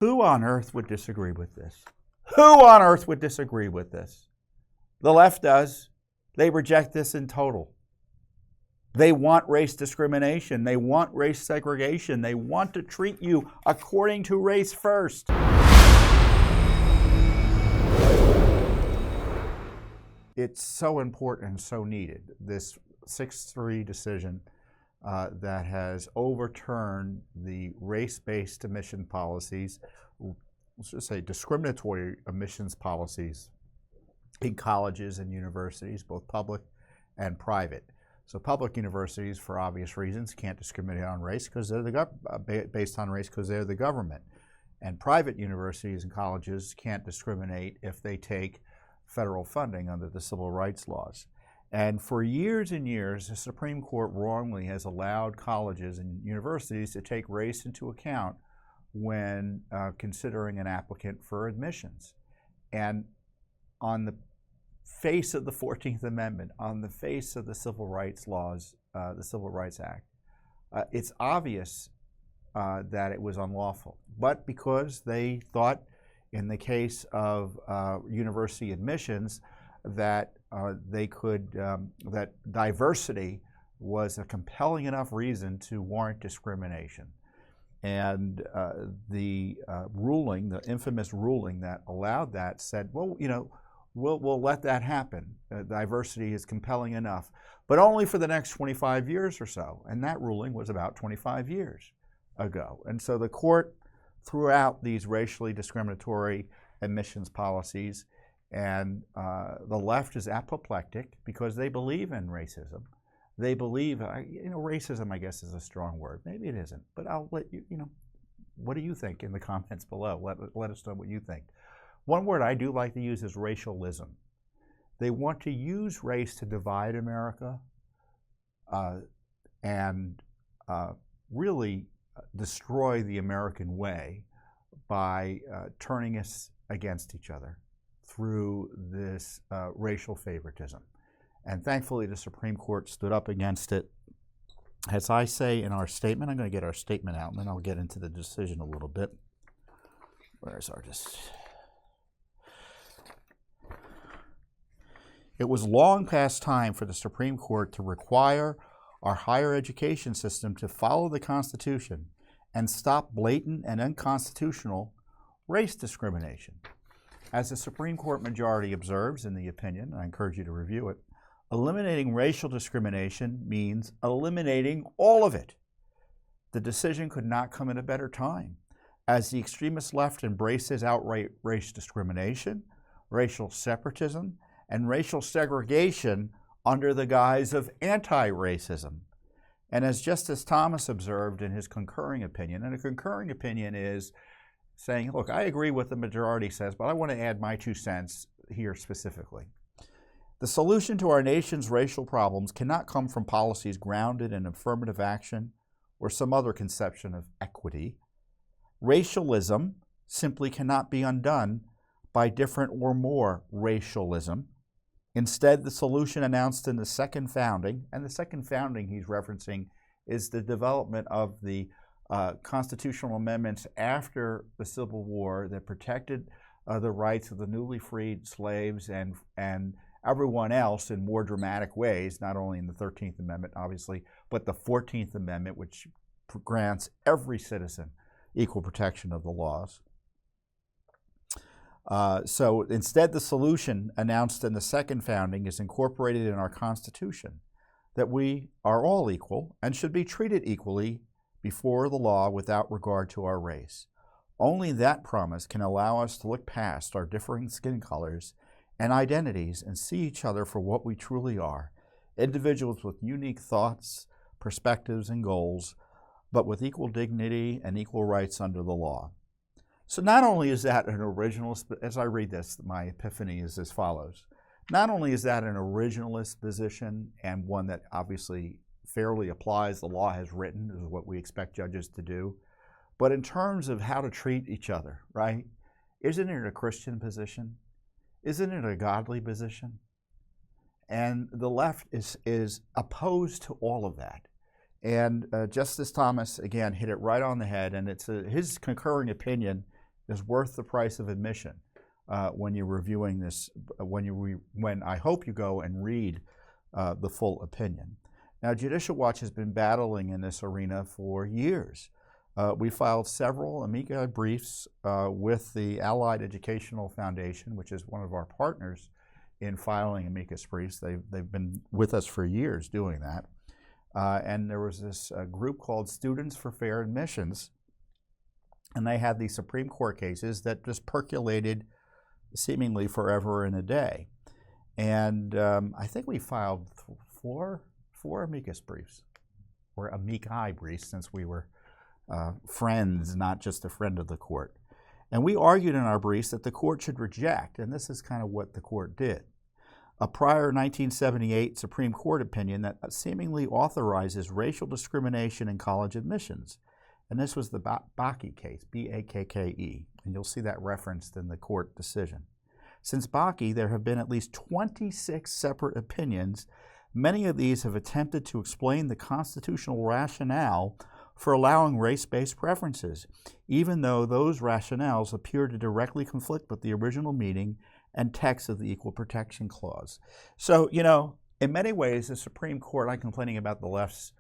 Who on earth would disagree with this? Who on earth would disagree with this? The left does. They reject this in total. They want race discrimination. They want race segregation. They want to treat you according to race first. It's so important and so needed, this 6-3 decision that has overturned the race-based admission policies, let's just say discriminatory admissions policies in colleges and universities, both public and private. So public universities, for obvious reasons, can't discriminate on race because they're based on race because they're the government. And private universities and colleges can't discriminate if they take federal funding under the civil rights laws. And for years and years, the Supreme Court wrongly has allowed colleges and universities to take race into account when considering an applicant for admissions. And on the face of the 14th Amendment, on the face of the civil rights laws, the Civil Rights Act, it's obvious that it was unlawful. But because they thought, in the case of university admissions, that that diversity was a compelling enough reason to warrant discrimination. And the ruling, the infamous ruling that allowed that, said, well, you know, we'll let that happen. Diversity is compelling enough, but only for the next 25 years or so. And that ruling was about 25 years ago. And so the court threw out these racially discriminatory admissions policies, and the left is apoplectic because they believe in racism. They believe, racism, I guess, is a strong word. Maybe it isn't, but I'll let you, what do you think in the comments below? Let us know what you think. One word I do like to use is racialism. They want to use race to divide America and really destroy the American way by turning us against each other through this racial favoritism. And thankfully, the Supreme Court stood up against it. As I say in our statement, I'm going to get our statement out, and then I'll get into the decision a little bit. Where's our It was long past time for the Supreme Court to require our higher education system to follow the Constitution and stop blatant and unconstitutional race discrimination. As the Supreme Court majority observes in the opinion, I encourage you to review it, eliminating racial discrimination means eliminating all of it. The decision could not come at a better time, as the extremist left embraces outright race discrimination, racial separatism, and racial segregation under the guise of anti-racism. And as Justice Thomas observed in his concurring opinion, and a concurring opinion is saying, look, I agree with what the majority says, but I want to add my 2 cents here specifically. The solution to our nation's racial problems cannot come from policies grounded in affirmative action or some other conception of equity. Racialism simply cannot be undone by different or more racialism. Instead, the solution announced in the Second Founding, and the Second Founding he's referencing is the development of the constitutional amendments after the Civil War that protected the rights of the newly freed slaves and everyone else in more dramatic ways, not only in the 13th Amendment, obviously, but the 14th Amendment, which grants every citizen equal protection of the laws. So instead, the solution announced in the Second Founding is incorporated in our Constitution, that we are all equal and should be treated equally before the law without regard to our race. Only that promise can allow us to look past our differing skin colors and identities and see each other for what we truly are, individuals with unique thoughts, perspectives, and goals, but with equal dignity and equal rights under the law. So not only is that an originalist, as I read this, my epiphany is as follows. Not only is that an originalist position and one that obviously fairly applies the law as written, is what we expect judges to do, but in terms of how to treat each other, right? Isn't it a Christian position? Isn't it a godly position? And the left is opposed to all of that. And Justice Thomas, again, hit it right on the head, and it's his concurring opinion is worth the price of admission when you're reviewing this, when I hope you go and read the full opinion. Now, Judicial Watch has been battling in this arena for years. We filed several amici briefs with the Allied Educational Foundation, which is one of our partners in filing amicus briefs. They've been with us for years doing that. And there was this group called Students for Fair Admissions, and they had these Supreme Court cases that just percolated seemingly forever and a day. And I think we filed four amicus briefs, or amici briefs, since we were friends, not just a friend of the court. And we argued in our briefs that the court should reject, and this is kind of what the court did, a prior 1978 Supreme Court opinion that seemingly authorizes racial discrimination in college admissions. And this was the Bakke case, B-A-K-K-E, and you'll see that referenced in the court decision. Since Bakke, there have been at least 26 separate opinions. Many of these have attempted to explain the constitutional rationale for allowing race-based preferences, even though those rationales appear to directly conflict with the original meaning and text of the Equal Protection Clause. So, you know, in many ways, the Supreme Court, I'm complaining about the left's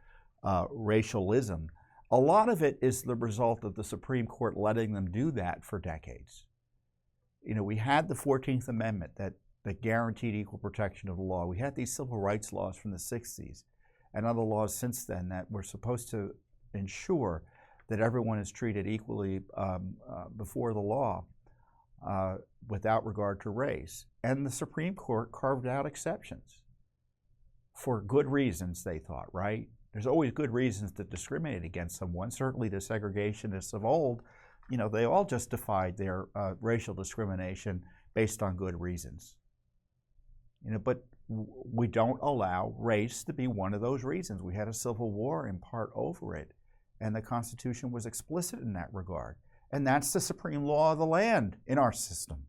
racialism, a lot of it is the result of the Supreme Court letting them do that for decades. You know, we had the 14th Amendment that guaranteed equal protection of the law. We had these civil rights laws from the 60s and other laws since then that were supposed to ensure that everyone is treated equally before the law without regard to race. And the Supreme Court carved out exceptions for good reasons, they thought, right? There's always good reasons to discriminate against someone. Certainly the segregationists of old, you know, they all justified their racial discrimination based on good reasons. You know, but we don't allow race to be one of those reasons. We had a civil war in part over it, and the Constitution was explicit in that regard. And that's the supreme law of the land in our system.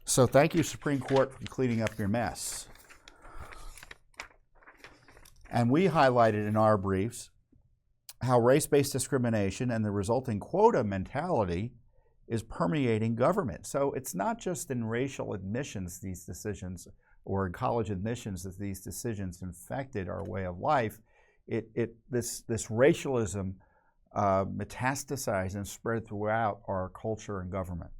So thank you, Supreme Court, for cleaning up your mess. And we highlighted in our briefs how race-based discrimination and the resulting quota mentality is permeating government. So it's not just in racial admissions, these decisions, or in college admissions that these decisions infected our way of life. This racialism metastasized and spread throughout our culture and government.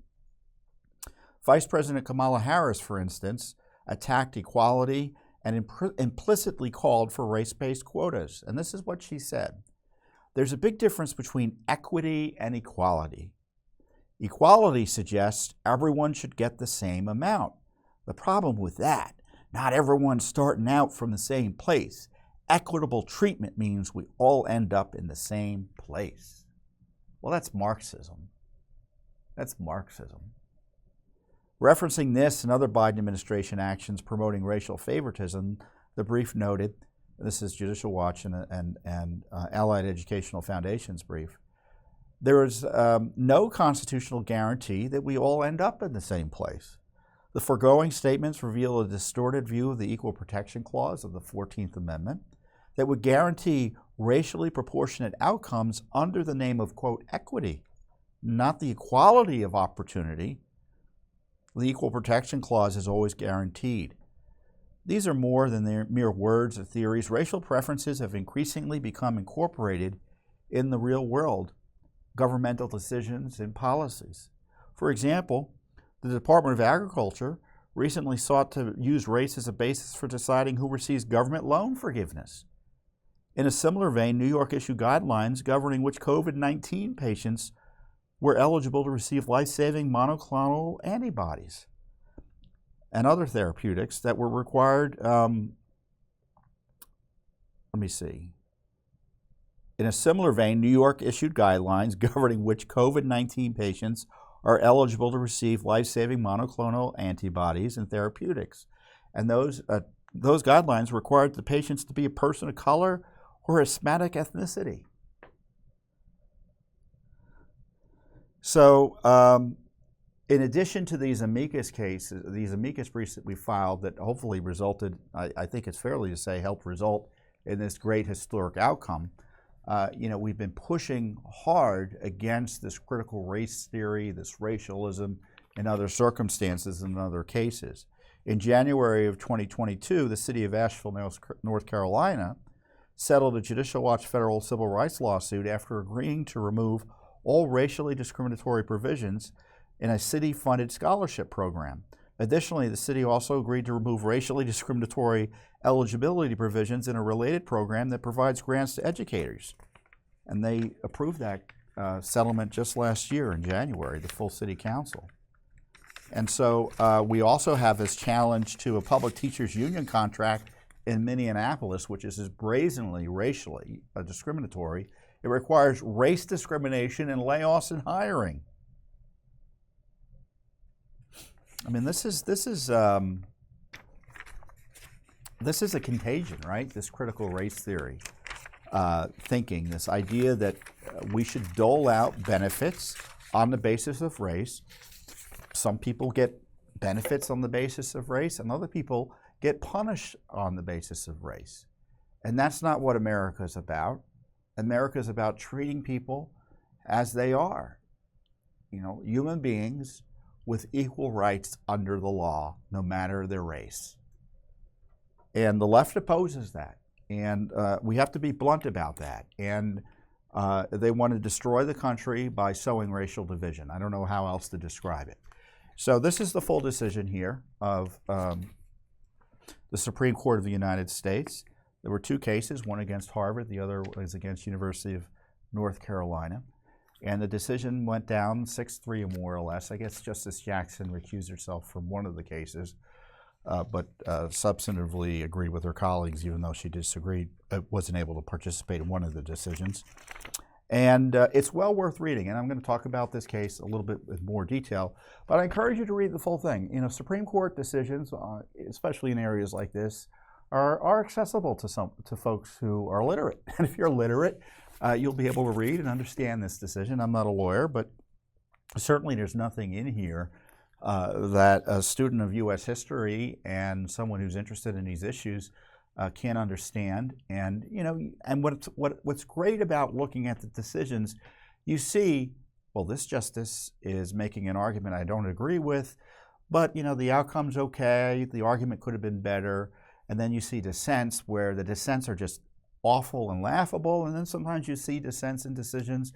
Vice President Kamala Harris, for instance, attacked equality and implicitly called for race-based quotas. And this is what she said. There's a big difference between equity and equality. Equality suggests everyone should get the same amount. The problem with that, not everyone's starting out from the same place. Equitable treatment means we all end up in the same place. Well, that's Marxism. That's Marxism. Referencing this and other Biden administration actions promoting racial favoritism, the brief noted, this is Judicial Watch and Allied Educational Foundation's brief, there is no constitutional guarantee that we all end up in the same place. The foregoing statements reveal a distorted view of the Equal Protection Clause of the 14th Amendment that would guarantee racially proportionate outcomes under the name of, quote, equity, not the equality of opportunity. The Equal Protection Clause is always guaranteed. These are more than their mere words or theories. Racial preferences have increasingly become incorporated in the real world, governmental decisions and policies. For example, the Department of Agriculture recently sought to use race as a basis for deciding who receives government loan forgiveness. In a similar vein, New York issued guidelines governing which COVID-19 patients were eligible to receive life-saving monoclonal antibodies and other therapeutics that were required, In a similar vein, New York issued guidelines governing which COVID-19 patients are eligible to receive life-saving monoclonal antibodies and therapeutics. And those guidelines required the patients to be a person of color or Hispanic ethnicity. So, in addition to these amicus cases, these amicus briefs that we filed that hopefully resulted, I think it's fairly to say, helped result in this great historic outcome, we've been pushing hard against this critical race theory, this racialism, in other circumstances and other cases. In January of 2022, the city of Asheville, North Carolina, settled a Judicial Watch federal civil rights lawsuit after agreeing to remove all racially discriminatory provisions in a city-funded scholarship program. Additionally, the city also agreed to remove racially discriminatory eligibility provisions in a related program that provides grants to educators. And they approved that settlement just last year in January, the full city council. And so we also have this challenge to a public teachers union contract in Minneapolis, which is brazenly racially discriminatory. It requires race discrimination in layoffs and hiring. I mean, this is a contagion, right? This critical race theory thinking, this idea that we should dole out benefits on the basis of race. Some people get benefits on the basis of race, and other people get punished on the basis of race. And that's not what America is about. America is about treating people as they are, human beings with equal rights under the law, no matter their race. And the left opposes that. And we have to be blunt about that. And they want to destroy the country by sowing racial division. I don't know how else to describe it. So this is the full decision here of the Supreme Court of the United States. There were two cases, one against Harvard, the other was against University of North Carolina. And the decision went down 6-3 more or less. I guess Justice Jackson recused herself from one of the cases, but substantively agreed with her colleagues, even though she disagreed, wasn't able to participate in one of the decisions. And it's well worth reading, and I'm going to talk about this case a little bit in more detail, but I encourage you to read the full thing. Supreme Court decisions, especially in areas like this, are accessible to folks who are literate. And if you're literate, you'll be able to read and understand this decision. I'm not a lawyer, but certainly there's nothing in here that a student of U.S. history and someone who's interested in these issues can't understand. And and what's great about looking at the decisions, you see, well, this justice is making an argument I don't agree with, but the outcome's okay. The argument could have been better. And then you see dissents where the dissents are just awful and laughable, and then sometimes you see dissents and decisions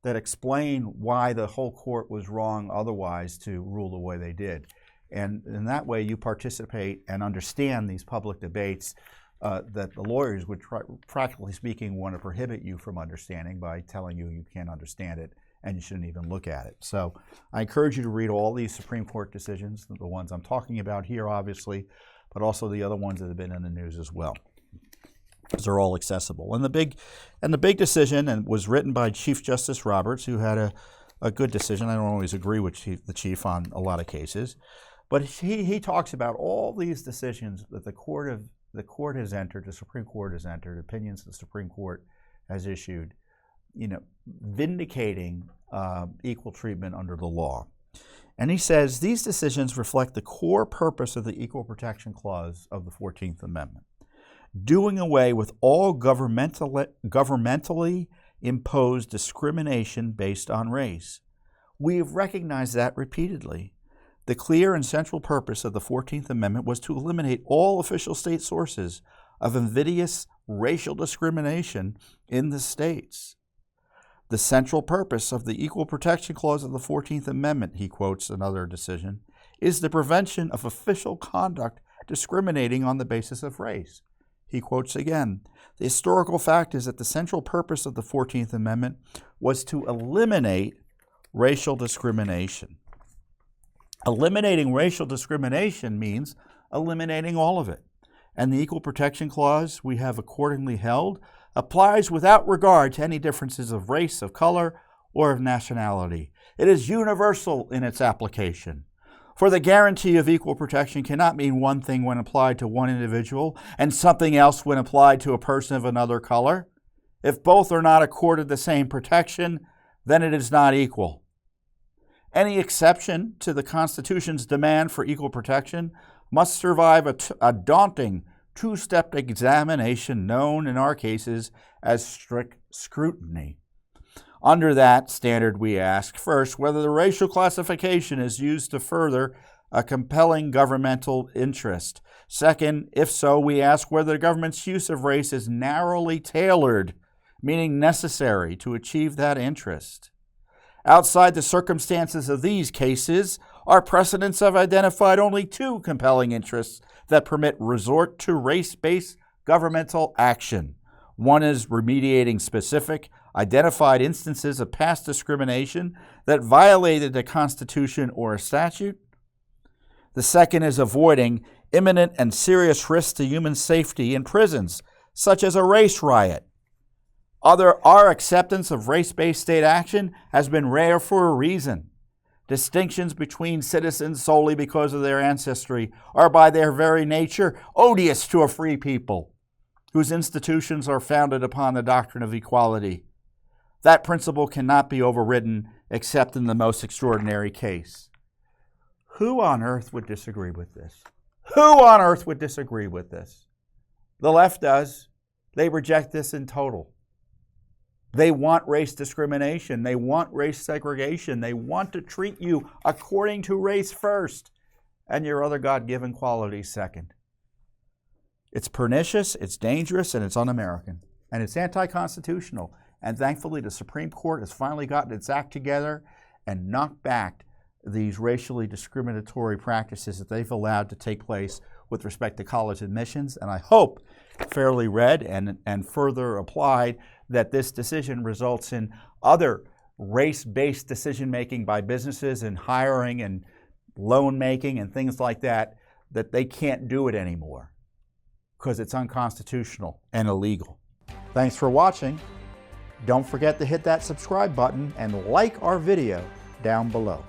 that explain why the whole court was wrong otherwise to rule the way they did. And in that way, you participate and understand these public debates that the lawyers would, practically speaking, want to prohibit you from understanding by telling you can't understand it and you shouldn't even look at it. So I encourage you to read all these Supreme Court decisions, the ones I'm talking about here, obviously, but also the other ones that have been in the news as well. Because they're all accessible. And the big decision was written by Chief Justice Roberts, who had a good decision. I don't always agree with the Chief on a lot of cases, but he talks about all these decisions that the court has entered, the Supreme Court has entered, opinions the Supreme Court has issued, vindicating equal treatment under the law. And he says these decisions reflect the core purpose of the Equal Protection Clause of the 14th Amendment, doing away with all governmentally imposed discrimination based on race. We have recognized that repeatedly. The clear and central purpose of the 14th Amendment was to eliminate all official state sources of invidious racial discrimination in the states. The central purpose of the Equal Protection Clause of the 14th Amendment, he quotes another decision, is the prevention of official conduct discriminating on the basis of race. He quotes again, the historical fact is that the central purpose of the 14th Amendment was to eliminate racial discrimination. Eliminating racial discrimination means eliminating all of it. And the Equal Protection Clause, we have accordingly held, applies without regard to any differences of race, of color, or of nationality. It is universal in its application. For the guarantee of equal protection cannot mean one thing when applied to one individual and something else when applied to a person of another color. If both are not accorded the same protection, then it is not equal. Any exception to the Constitution's demand for equal protection must survive a daunting two-step examination known in our cases as strict scrutiny. Under that standard, we ask, first, whether the racial classification is used to further a compelling governmental interest. Second, if so, we ask whether the government's use of race is narrowly tailored, meaning necessary to achieve that interest. Outside the circumstances of these cases, our precedents have identified only two compelling interests that permit resort to race-based governmental action. One is remediating specific, identified instances of past discrimination that violated the Constitution or a statute. The second is avoiding imminent and serious risks to human safety in prisons, such as a race riot. Our acceptance of race-based state action has been rare for a reason. Distinctions between citizens solely because of their ancestry are by their very nature odious to a free people whose institutions are founded upon the doctrine of equality. That principle cannot be overridden except in the most extraordinary case. Who on earth would disagree with this? Who on earth would disagree with this? The left does. They reject this in total. They want race discrimination. They want race segregation. They want to treat you according to race first and your other God-given qualities second. It's pernicious, it's dangerous, and it's un-American. And it's anti-constitutional. And thankfully, the Supreme Court has finally gotten its act together and knocked back these racially discriminatory practices that they've allowed to take place with respect to college admissions. And I hope, fairly read and further applied, that this decision results in other race-based decision-making by businesses and hiring and loan-making and things like that, that they can't do it anymore because it's unconstitutional and illegal. Thanks for watching. Don't forget to hit that subscribe button and like our video down below.